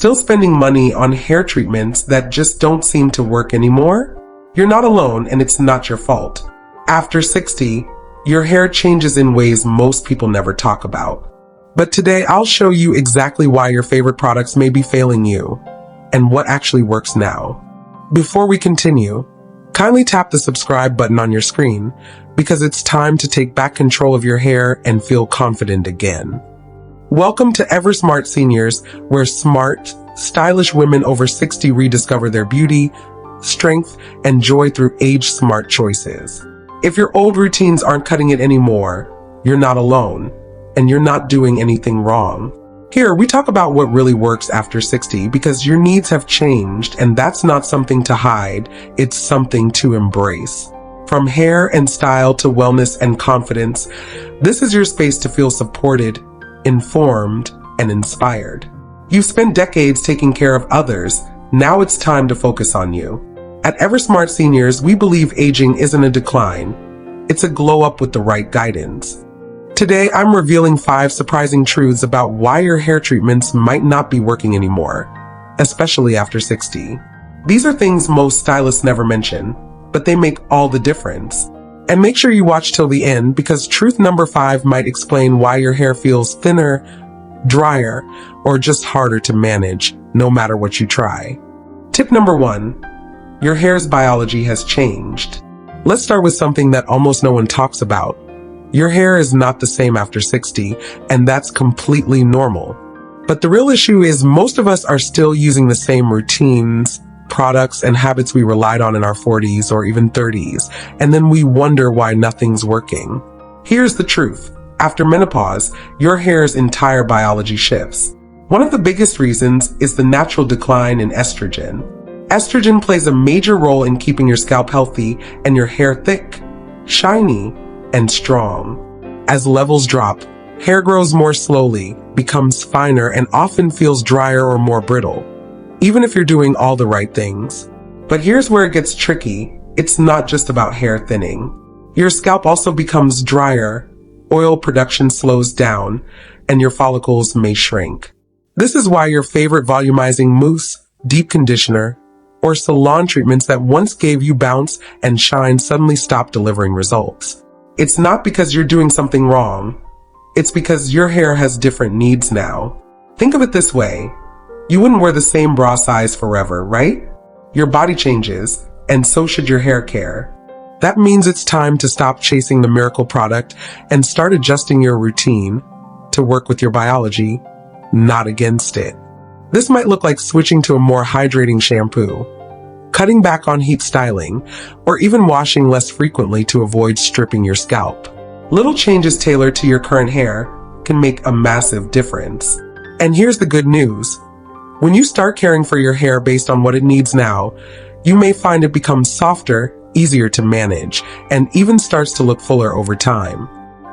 Still spending money on hair treatments that just don't seem to work anymore? You're not alone, and it's not your fault. After 60, your hair changes in ways most people never talk about. But today I'll show you exactly why your favorite products may be failing you and what actually works now. Before we continue, kindly tap the subscribe button on your screen because it's time to take back control of your hair and feel confident again. Welcome to Eversmart Seniors, where smart, stylish women over 60 rediscover their beauty, strength, and joy through age-smart choices. If your old routines aren't cutting it anymore, you're not alone, and you're not doing anything wrong. Here, we talk about what really works after 60 because your needs have changed, and that's not something to hide, it's something to embrace. From hair and style to wellness and confidence, this is your space to feel supported, informed, and inspired. You've spent decades taking care of others, now it's time to focus on you. At Eversmart Seniors, we believe aging isn't a decline, it's a glow up with the right guidance. Today, I'm revealing 5 surprising truths about why your hair treatments might not be working anymore, especially after 60. These are things most stylists never mention, but they make all the difference. And make sure you watch till the end because truth number 5 might explain why your hair feels thinner, drier, or just harder to manage, no matter what you try. Tip number 1, your hair's biology has changed. Let's start with something that almost no one talks about. Your hair is not the same after 60, and that's completely normal. But the real issue is most of us are still using the same routines, products, and habits we relied on in our 40s or even 30s, and then we wonder why nothing's working. Here's the truth. After menopause, your hair's entire biology shifts. One of the biggest reasons is the natural decline in estrogen. Estrogen plays a major role in keeping your scalp healthy and your hair thick, shiny, and strong. As levels drop, hair grows more slowly, becomes finer, and often feels drier or more brittle, even if you're doing all the right things. But here's where it gets tricky. It's not just about hair thinning. Your scalp also becomes drier, oil production slows down, and your follicles may shrink. This is why your favorite volumizing mousse, deep conditioner, or salon treatments that once gave you bounce and shine suddenly stop delivering results. It's not because you're doing something wrong. It's because your hair has different needs now. Think of it this way. You wouldn't wear the same bra size forever, right? Your body changes, and so should your hair care. That means it's time to stop chasing the miracle product and start adjusting your routine to work with your biology, not against it. This might look like switching to a more hydrating shampoo, cutting back on heat styling, or even washing less frequently to avoid stripping your scalp. Little changes tailored to your current hair can make a massive difference. And here's the good news. When you start caring for your hair based on what it needs now, you may find it becomes softer, easier to manage, and even starts to look fuller over time.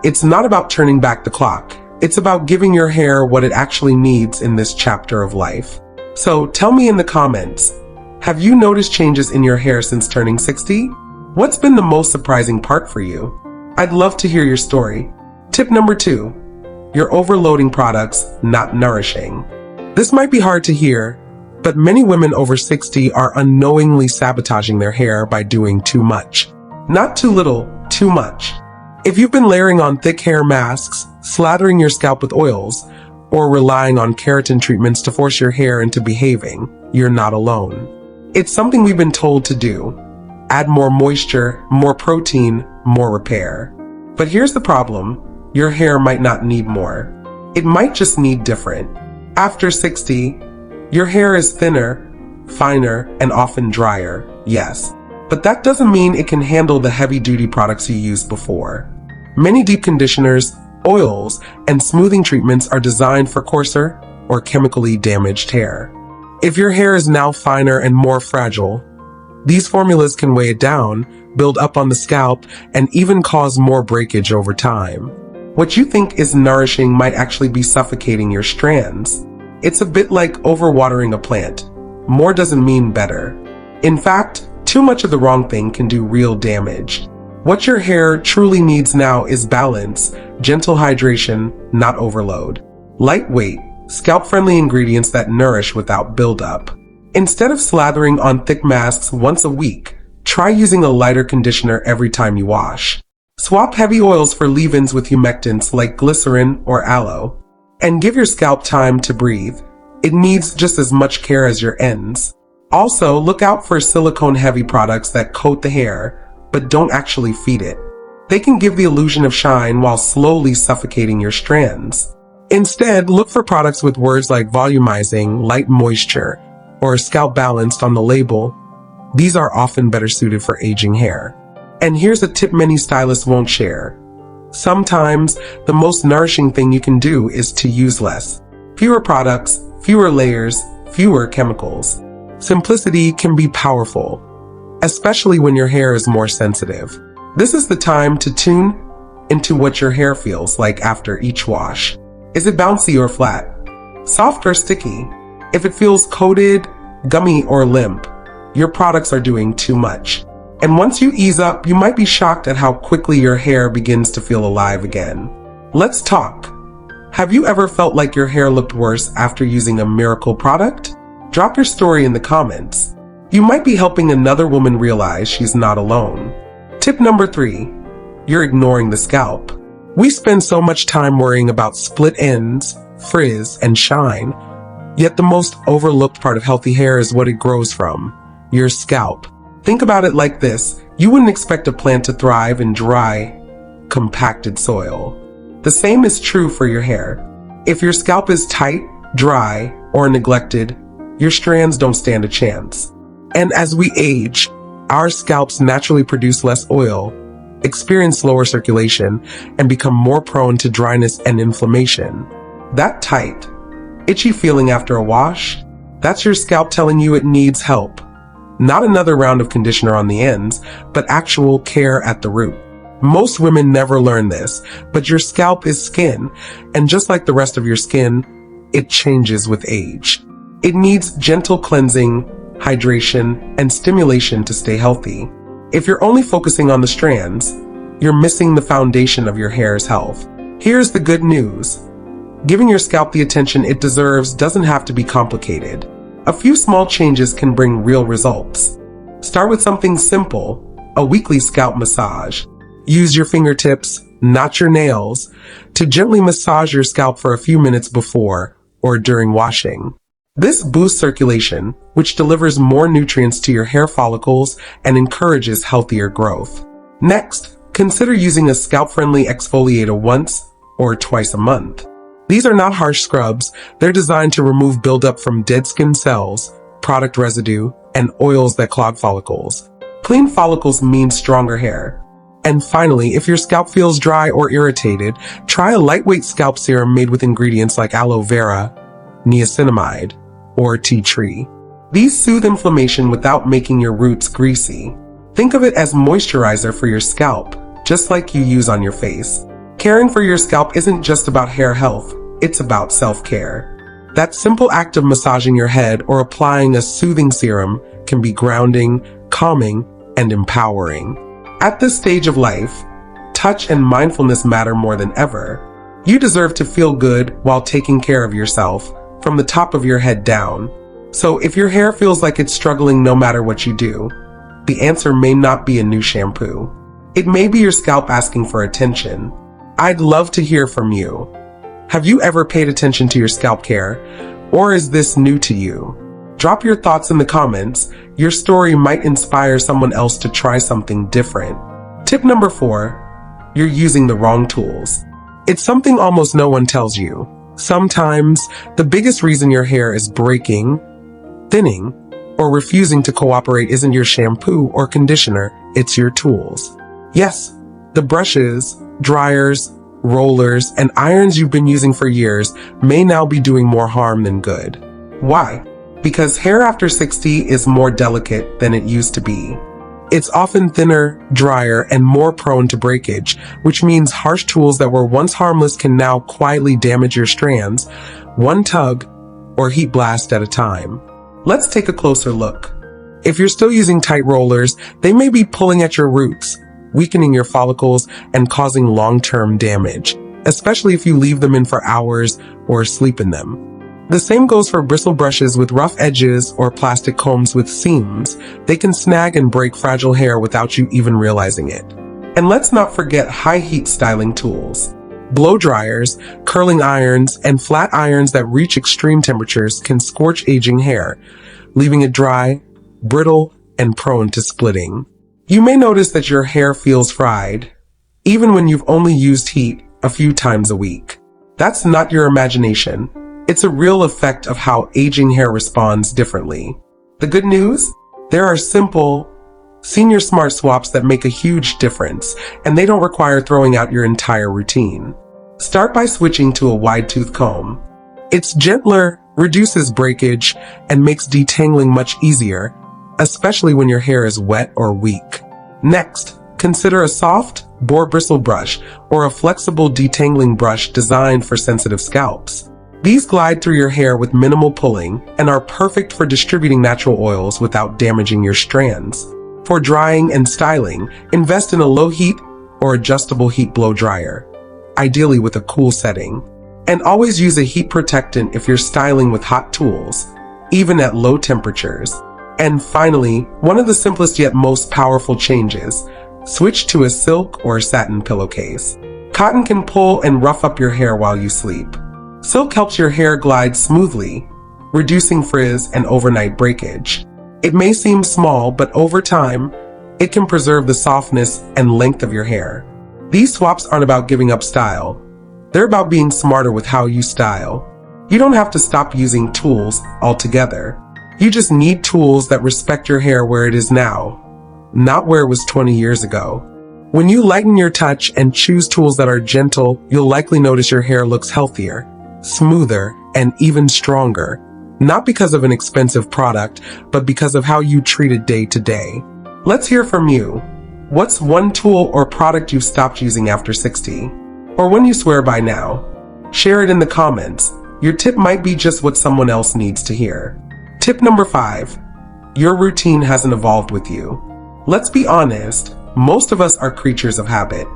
It's not about turning back the clock. It's about giving your hair what it actually needs in this chapter of life. So tell me in the comments, have you noticed changes in your hair since turning 60? What's been the most surprising part for you? I'd love to hear your story. Tip number 2, you're overloading products, not nourishing. This might be hard to hear, but many women over 60 are unknowingly sabotaging their hair by doing too much. Not too little, too much. If you've been layering on thick hair masks, slathering your scalp with oils, or relying on keratin treatments to force your hair into behaving, you're not alone. It's something we've been told to do. Add more moisture, more protein, more repair. But here's the problem. Your hair might not need more. It might just need different. After 60, your hair is thinner, finer, and often drier, yes. But that doesn't mean it can handle the heavy-duty products you used before. Many deep conditioners, oils, and smoothing treatments are designed for coarser or chemically damaged hair. If your hair is now finer and more fragile, these formulas can weigh it down, build up on the scalp, and even cause more breakage over time. What you think is nourishing might actually be suffocating your strands. It's a bit like overwatering a plant. More doesn't mean better. In fact, too much of the wrong thing can do real damage. What your hair truly needs now is balance, gentle hydration, not overload. Lightweight, scalp-friendly ingredients that nourish without buildup. Instead of slathering on thick masks once a week, try using a lighter conditioner every time you wash. Swap heavy oils for leave-ins with humectants like glycerin or aloe. And give your scalp time to breathe. It needs just as much care as your ends. Also, look out for silicone-heavy products that coat the hair, but don't actually feed it. They can give the illusion of shine while slowly suffocating your strands. Instead, look for products with words like volumizing, light moisture, or scalp balanced on the label. These are often better suited for aging hair. And here's a tip many stylists won't share. Sometimes, the most nourishing thing you can do is to use less. Fewer products, fewer layers, fewer chemicals. Simplicity can be powerful, especially when your hair is more sensitive. This is the time to tune into what your hair feels like after each wash. Is it bouncy or flat? Soft or sticky? If it feels coated, gummy, or limp, your products are doing too much. And once you ease up, you might be shocked at how quickly your hair begins to feel alive again. Let's talk. Have you ever felt like your hair looked worse after using a miracle product? Drop your story in the comments. You might be helping another woman realize she's not alone. Tip number 3. You're ignoring the scalp. We spend so much time worrying about split ends, frizz, and shine. Yet the most overlooked part of healthy hair is what it grows from, your scalp. Think about it like this. You wouldn't expect a plant to thrive in dry, compacted soil. The same is true for your hair. If your scalp is tight, dry, or neglected, your strands don't stand a chance. And as we age, our scalps naturally produce less oil, experience slower circulation, and become more prone to dryness and inflammation. That tight, itchy feeling after a wash, that's your scalp telling you it needs help. Not another round of conditioner on the ends, but actual care at the root. Most women never learn this, but your scalp is skin, and just like the rest of your skin, it changes with age. It needs gentle cleansing, hydration, and stimulation to stay healthy. If you're only focusing on the strands, you're missing the foundation of your hair's health. Here's the good news. Giving your scalp the attention it deserves doesn't have to be complicated. A few small changes can bring real results. Start with something simple, a weekly scalp massage. Use your fingertips, not your nails, to gently massage your scalp for a few minutes before or during washing. This boosts circulation, which delivers more nutrients to your hair follicles and encourages healthier growth. Next, consider using a scalp-friendly exfoliator once or twice a month. These are not harsh scrubs. They're designed to remove buildup from dead skin cells, product residue, and oils that clog follicles. Clean follicles mean stronger hair. And finally, if your scalp feels dry or irritated, try a lightweight scalp serum made with ingredients like aloe vera, niacinamide, or tea tree. These soothe inflammation without making your roots greasy. Think of it as moisturizer for your scalp, just like you use on your face. Caring for your scalp isn't just about hair health, it's about self-care. That simple act of massaging your head or applying a soothing serum can be grounding, calming, and empowering. At this stage of life, touch and mindfulness matter more than ever. You deserve to feel good while taking care of yourself, from the top of your head down. So if your hair feels like it's struggling no matter what you do, the answer may not be a new shampoo. It may be your scalp asking for attention. I'd love to hear from you. Have you ever paid attention to your scalp care, or is this new to you? Drop your thoughts in the comments. Your story might inspire someone else to try something different. Tip number 4, you're using the wrong tools. It's something almost no one tells you. Sometimes, the biggest reason your hair is breaking, thinning, or refusing to cooperate isn't your shampoo or conditioner, it's your tools. Yes, the brushes, dryers, rollers, and irons you've been using for years may now be doing more harm than good. Why? Because hair after 60 is more delicate than it used to be. It's often thinner, drier, and more prone to breakage, which means harsh tools that were once harmless can now quietly damage your strands, one tug or heat blast at a time. Let's take a closer look. If you're still using tight rollers, they may be pulling at your roots, weakening your follicles, and causing long-term damage, especially if you leave them in for hours or sleep in them. The same goes for bristle brushes with rough edges or plastic combs with seams. They can snag and break fragile hair without you even realizing it. And let's not forget high heat styling tools. Blow dryers, curling irons, and flat irons that reach extreme temperatures can scorch aging hair, leaving it dry, brittle, and prone to splitting. You may notice that your hair feels fried, even when you've only used heat a few times a week. That's not your imagination. It's a real effect of how aging hair responds differently. The good news? There are simple, senior smart swaps that make a huge difference, and they don't require throwing out your entire routine. Start by switching to a wide-tooth comb. It's gentler, reduces breakage, and makes detangling much easier, especially when your hair is wet or weak. Next, consider a soft, boar bristle brush or a flexible detangling brush designed for sensitive scalps. These glide through your hair with minimal pulling and are perfect for distributing natural oils without damaging your strands. For drying and styling, invest in a low-heat or adjustable heat blow dryer, ideally with a cool setting. And always use a heat protectant if you're styling with hot tools, even at low temperatures. And finally, one of the simplest yet most powerful changes, switch to a silk or satin pillowcase. Cotton can pull and rough up your hair while you sleep. Silk helps your hair glide smoothly, reducing frizz and overnight breakage. It may seem small, but over time, it can preserve the softness and length of your hair. These swaps aren't about giving up style. They're about being smarter with how you style. You don't have to stop using tools altogether. You just need tools that respect your hair where it is now, not where it was 20 years ago. When you lighten your touch and choose tools that are gentle, you'll likely notice your hair looks healthier, smoother, and even stronger. Not because of an expensive product, but because of how you treat it day to day. Let's hear from you. What's one tool or product you've stopped using after 60? Or one you swear by now? Share it in the comments. Your tip might be just what someone else needs to hear. Tip number 5. Your routine hasn't evolved with you. Let's be honest, most of us are creatures of habit.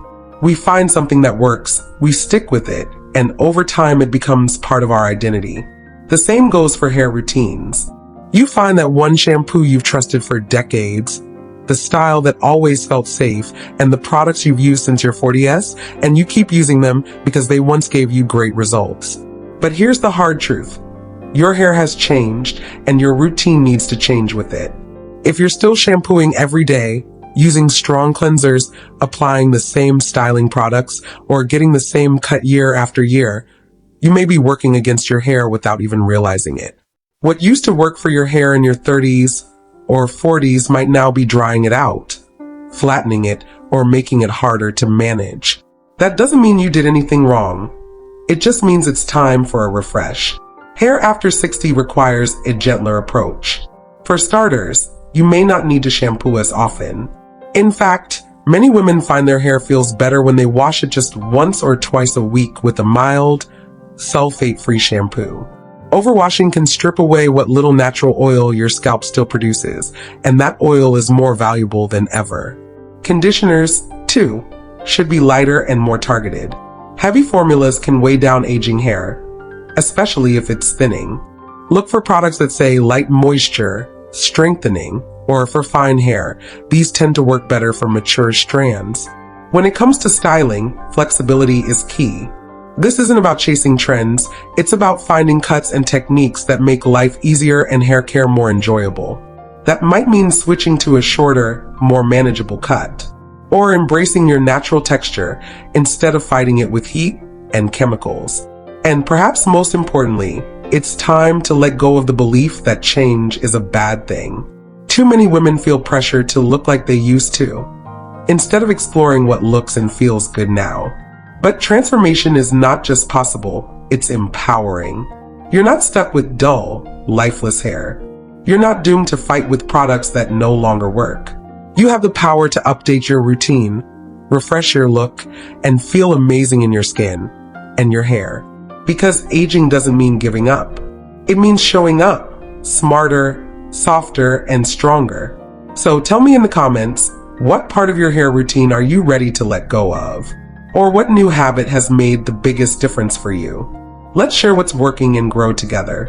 We find something that works, we stick with it, and over time it becomes part of our identity. The same goes for hair routines. You find that one shampoo you've trusted for decades, the style that always felt safe, and the products you've used since your 40s, and you keep using them because they once gave you great results. But here's the hard truth. Your hair has changed, and your routine needs to change with it. If you're still shampooing every day, using strong cleansers, applying the same styling products, or getting the same cut year after year, you may be working against your hair without even realizing it. What used to work for your hair in your 30s or 40s might now be drying it out, flattening it, or making it harder to manage. That doesn't mean you did anything wrong. It just means it's time for a refresh. Hair after 60 requires a gentler approach. For starters, you may not need to shampoo as often. In fact, many women find their hair feels better when they wash it just once or twice a week with a mild, sulfate-free shampoo. Overwashing can strip away what little natural oil your scalp still produces, and that oil is more valuable than ever. Conditioners, too, should be lighter and more targeted. Heavy formulas can weigh down aging hair, especially if it's thinning. Look for products that say light moisture, strengthening, or for fine hair. These tend to work better for mature strands. When it comes to styling, flexibility is key. This isn't about chasing trends, it's about finding cuts and techniques that make life easier and hair care more enjoyable. That might mean switching to a shorter, more manageable cut, or embracing your natural texture instead of fighting it with heat and chemicals. And perhaps most importantly, it's time to let go of the belief that change is a bad thing. Too many women feel pressure to look like they used to, instead of exploring what looks and feels good now. But transformation is not just possible, it's empowering. You're not stuck with dull, lifeless hair. You're not doomed to fight with products that no longer work. You have the power to update your routine, refresh your look, and feel amazing in your skin and your hair. Because aging doesn't mean giving up. It means showing up, smarter, softer, and stronger. So tell me in the comments, what part of your hair routine are you ready to let go of? Or what new habit has made the biggest difference for you? Let's share what's working and grow together.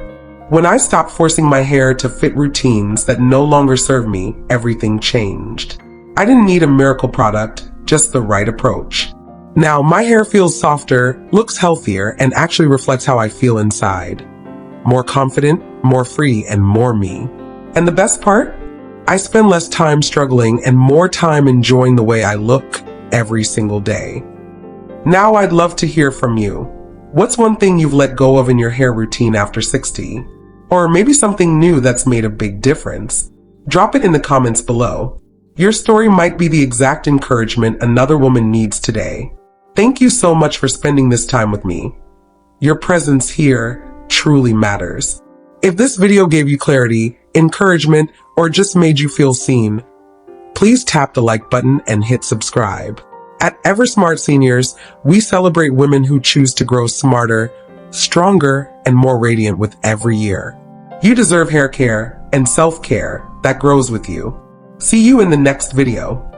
When I stopped forcing my hair to fit routines that no longer serve me, everything changed. I didn't need a miracle product, just the right approach. Now, my hair feels softer, looks healthier, and actually reflects how I feel inside. More confident, more free, and more me. And the best part? I spend less time struggling and more time enjoying the way I look every single day. Now I'd love to hear from you. What's one thing you've let go of in your hair routine after 60? Or maybe something new that's made a big difference? Drop it in the comments below. Your story might be the exact encouragement another woman needs today. Thank you so much for spending this time with me. Your presence here truly matters. If this video gave you clarity, encouragement, or just made you feel seen, please tap the like button and hit subscribe. At Eversmart Seniors, we celebrate women who choose to grow smarter, stronger, and more radiant with every year. You deserve hair care and self-care that grows with you. See you in the next video.